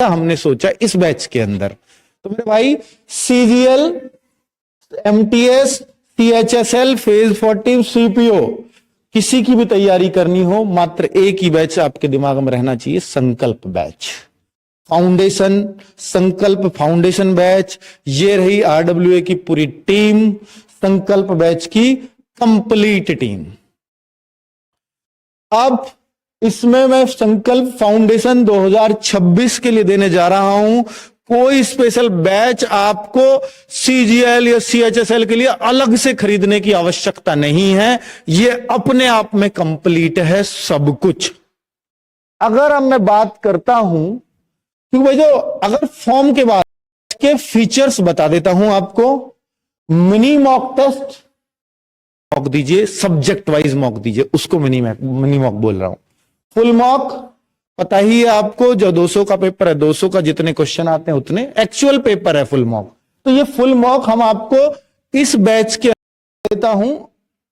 हमने सोचा इस बैच के अंदर। तो मेरे भाई CGL, MTS, CHSL, phase 40, CPO, किसी की भी तैयारी करनी हो मात्र एक ही बैच आपके दिमाग में रहना चाहिए, संकल्प बैच। फाउंडेशन, संकल्प फाउंडेशन बैच। ये रही आरडब्ल्यूए की पूरी टीम, संकल्प बैच की कंप्लीट टीम। अब इसमें मैं संकल्प फाउंडेशन 2026 के लिए देने जा रहा हूं। कोई स्पेशल बैच आपको सीजीएल या सीएचएसएल के लिए अलग से खरीदने की आवश्यकता नहीं है, ये अपने आप में कंप्लीट है सब कुछ। अगर अब मैं बात करता हूं, क्योंकि भाई जो अगर फॉर्म के बाद के फीचर्स बता देता हूं आपको। मिनी मॉक टेस्ट मॉक दीजिए, सब्जेक्ट वाइज मॉक दीजिए, उसको मिनी मॉक बोल रहा हूं। फुल मॉक पता ही है आपको, जो 200 का पेपर है 200 का जितने क्वेश्चन आते हैं उतने एक्चुअल पेपर है फुल मॉक। तो ये फुल मॉक हम आपको इस बैच के देता हूं।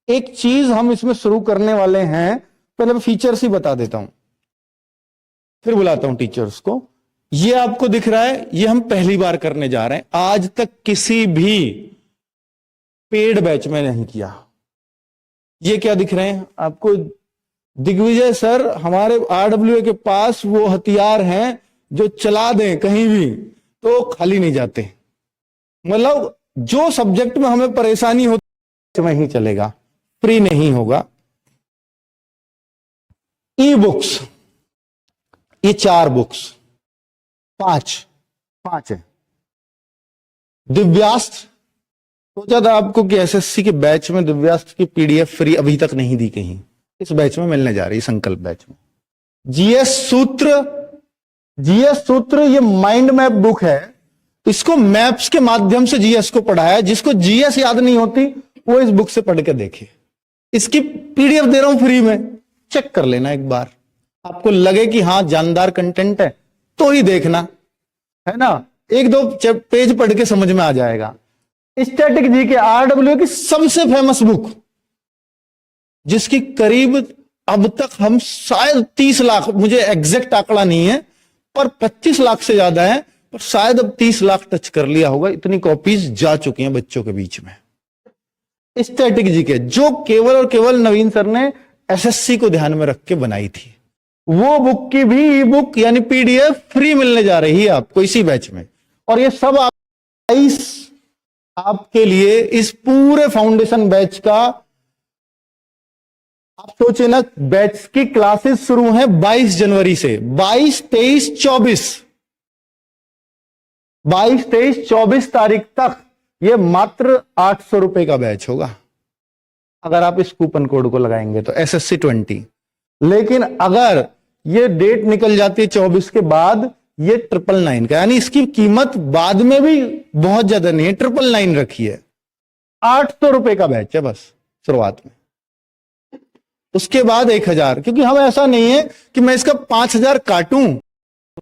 एक चीज हम इसमें शुरू करने वाले हैं, पहले मैं फीचर्स ही बता देता हूं, फिर बुलाता हूं टीचर्स को। ये आपको दिख रहा है, ये हम पहली बार करने जा रहे हैं, आज तक किसी भी पेड बैच में नहीं किया। ये क्या दिख रहे हैं आपको? दिग्विजय सर, हमारे आरडब्ल्यूए के पास वो हथियार हैं जो चला दें कहीं भी तो खाली नहीं जाते। मतलब जो सब्जेक्ट में हमें परेशानी होती है वहीं चलेगा, फ्री नहीं होगा। ई बुक्स, ये 4 बुक्स, 5 है। दिव्यास्त्र, सोचा था आपको कि एसएससी के बैच में दिव्यास्त्र की पीडीएफ फ्री अभी तक नहीं दी कहीं, इस बैच में मिलने जा रही, संकल्प बैच में। जीएस सूत्र ये माइंड मैप बुक है, इसको मैप्स के माध्यम से जीएस को पढ़ाया। जिसको जीएस याद नहीं होती वो इस बुक से पढ़ के देखे। इसकी पीडीएफ दे रहा हूं फ्री में, चेक कर लेना एक बार। आपको लगे कि हां जानदार कंटेंट है तो ही देखना, है ना। 1-2 पेज पढ़ के समझ में आ जाएगा। स्टैटिक जी के आरडब्ल्यू की सबसे फेमस बुक, जिसकी करीब अब तक हम शायद 30 लाख, मुझे एग्जैक्ट आंकड़ा नहीं है, पर 25 लाख से ज्यादा है, पर शायद अब 30 लाख टच कर लिया होगा, इतनी कॉपीज जा चुकी हैं बच्चों के बीच में। स्टैटिक जी के, जो केवल और केवल नवीन सर ने एसएससी को ध्यान में रख के बनाई थी, वो बुक की भी ई बुक यानी पीडीएफ फ्री मिलने जा रही है आपको इसी बैच में। और ये सब आपके लिए इस पूरे फाउंडेशन बैच का, आप सोचे ना, बैच की क्लासेस शुरू हैं 22 जनवरी से। 22, 23, 24 तारीख तक ये मात्र 800 रुपए का बैच होगा अगर आप इस कूपन कोड को लगाएंगे तो, SSC 20। लेकिन अगर ये डेट निकल जाती है 24 के बाद, ये 999 का, यानी इसकी कीमत बाद में भी बहुत ज्यादा नहीं है, 999 रखी है। 800 रुपए का बैच है बस शुरुआत में, उसके बाद 1000। क्योंकि हम ऐसा नहीं है कि मैं इसका 5000 काटूं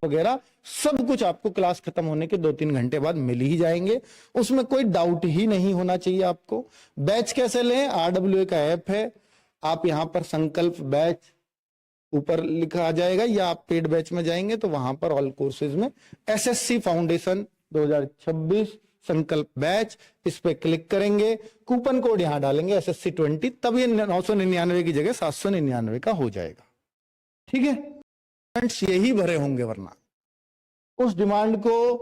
वगैरह, सब कुछ आपको क्लास खत्म होने के 2-3 घंटे बाद मिल ही जाएंगे, उसमें कोई डाउट ही नहीं होना चाहिए आपको। बैच कैसे लें? आरडब्ल्यूए का ऐप है, आप यहां पर संकल्प बैच ऊपर लिखा आ जाएगा, या आप पेड बैच में जाएंगे तो वहां पर ऑल कोर्सेज में एसएससी फाउंडेशन 2026 संकल्प बैच, इस पे क्लिक करेंगे, कूपन कोड यहां डालेंगे SSC 20, तब ये 999 की जगह 799 का हो जाएगा। ठीक है, यही भरे होंगे, वरना उस डिमांड को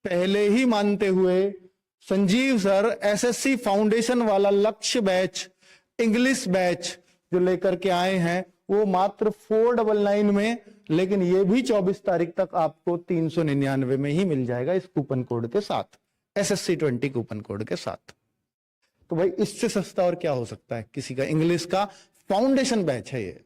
पहले ही मानते हुए संजीव सर एसएससी फाउंडेशन वाला लक्ष्य बैच, इंग्लिश बैच जो लेकर के आए हैं, वो मात्र 499 में, लेकिन ये भी 24 तारीख तक आपको 399 में ही मिल जाएगा इस कूपन कोड के साथ, SSC 20 कूपन कोड के साथ। तो भाई इससे सस्ता और क्या हो सकता है किसी का? इंग्लिश का फाउंडेशन बैच है ये।